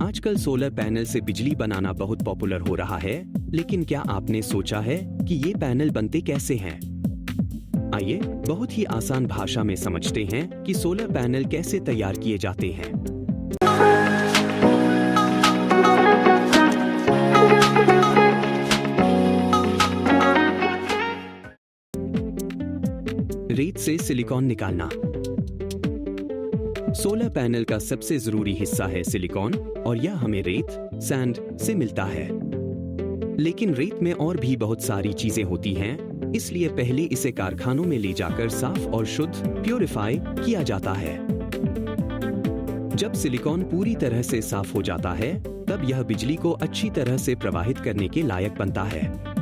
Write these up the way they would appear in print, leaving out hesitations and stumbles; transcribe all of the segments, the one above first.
आजकल solar panel से बिजली बनाना बहुत पॉपुलर हो रहा है, लेकिन क्या आपने सोचा है कि ये पैनल बनते कैसे हैं? आइए बहुत ही आसान भाषा में समझते हैं कि सोलर पैनल कैसे तैयार किए जाते हैं। रेत से सिलिकॉन निकालना। सोलर पैनल का सबसे जरूरी हिस्सा है सिलिकॉन और यह हमें रेत, सैंड से मिलता है। लेकिन रेत में और भी बहुत सारी चीजें होती हैं, इसलिए पहले इसे कारखानों में ले जाकर साफ और शुद्ध प्यूरिफाई किया जाता है। जब सिलिकॉन पूरी तरह से साफ हो जाता है, तब यह बिजली को अच्छी तरह से प्रवाहित करने के लायक बनता है।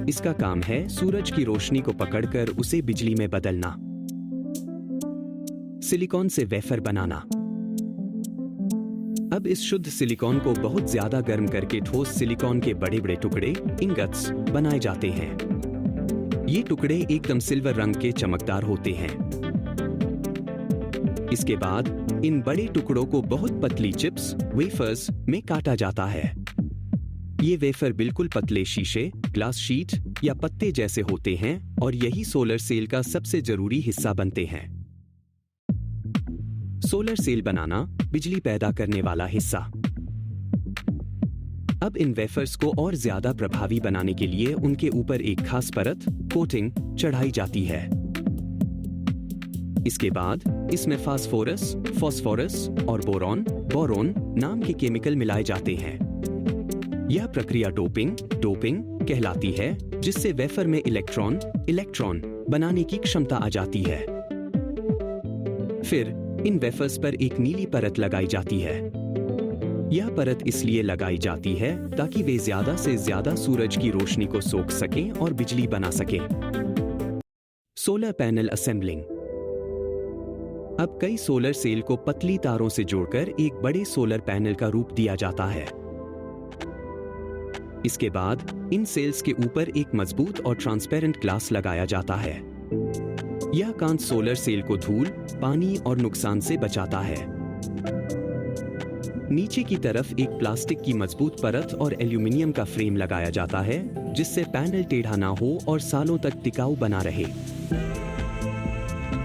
इसका काम है सूरज की रोशनी को पकड़कर उसे बिजली में बदलना। सिलिकॉन से वेफर बनाना। अब इस शुद्ध सिलिकॉन को बहुत ज्यादा गर्म करके ठोस सिलिकॉन के बड़े बड़े टुकड़े, इंगट्स, बनाए जाते हैं। ये टुकड़े एकदम सिल्वर रंग के चमकदार होते हैं। इसके बाद इन बड़े टुकड़ों को बहुत पतली चिप्स, वेफर्स में काटा जाता है। ये वेफर बिल्कुल पतले शीशे, ग्लास शीट या पत्ते जैसे होते हैं और यही सोलर सेल का सबसे जरूरी हिस्सा बनते हैं। सोलर सेल बनाना, बिजली पैदा करने वाला हिस्सा। अब इन वेफर्स को और ज्यादा प्रभावी बनाने के लिए उनके ऊपर एक खास परत, कोटिंग, चढ़ाई जाती है। इसके बाद इसमें फास्फोरस और बोरॉन नाम के केमिकल मिलाए जाते हैं। यह प्रक्रिया डोपिंग कहलाती है, जिससे वेफर में इलेक्ट्रॉन बनाने की क्षमता आ जाती है। फिर इन वेफर्स पर एक नीली परत लगाई जाती है। यह परत इसलिए लगाई जाती है ताकि वे ज्यादा से ज्यादा सूरज की रोशनी को सोख सकें और बिजली बना सकें। Solar panel assembling. अब कई सोलर सेल को पतली तारों से जोड़कर एक बड़े सोलर पैनल का रूप दिया जाता है। इसके बाद इन सेल्स के ऊपर एक मजबूत और ट्रांसपेरेंट ग्लास लगाया जाता है। यह कांच सोलर सेल को धूल, पानी और नुकसान से बचाता है। नीचे की तरफ एक प्लास्टिक की मजबूत परत और एल्यूमिनियम का फ्रेम लगाया जाता है, जिससे पैनल टेढ़ा ना हो और सालों तक टिकाऊ बना रहे।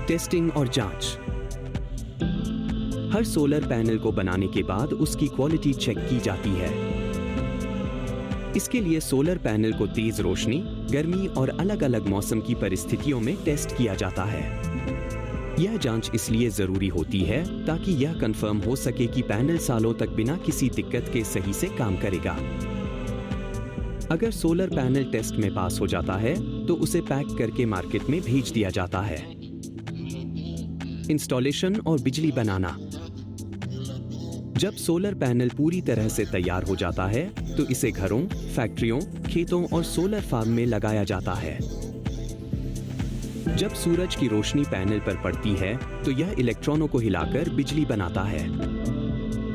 टेस्टिंग और जांच। हर सोलर पैनल को बनाने के बाद उसकी क्वालिटी चेक की जाती है। इसके लिए सोलर पैनल को तेज रोशनी, गर्मी और अलग-अलग मौसम की परिस्थितियों में टेस्ट किया जाता है। यह जांच इसलिए जरूरी होती है ताकि यह कंफर्म हो सके कि पैनल सालों तक बिना किसी दिक्कत के सही से काम करेगा। अगर सोलर पैनल टेस्ट में पास हो जाता है, तो उसे पैक करके मार्केट में भेज दिया जाता है। इंस्टॉलेशन और बिजली बनाना। जब सोलर पैनल पूरी तरह से तैयार हो जाता है, तो इसे घरों, फैक्ट्रियों, खेतों और सोलर फार्म में लगाया जाता है। जब सूरज की रोशनी पैनल पर पड़ती है, तो यह इलेक्ट्रॉनों को हिलाकर बिजली बनाता है।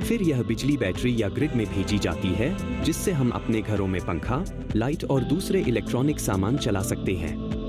फिर यह बिजली बैटरी या ग्रिड में भेजी जाती है, जिससे हम अपने घरों में पंखा, लाइट और दूसरे इलेक्ट्रॉनिक सामान चला सकते हैं।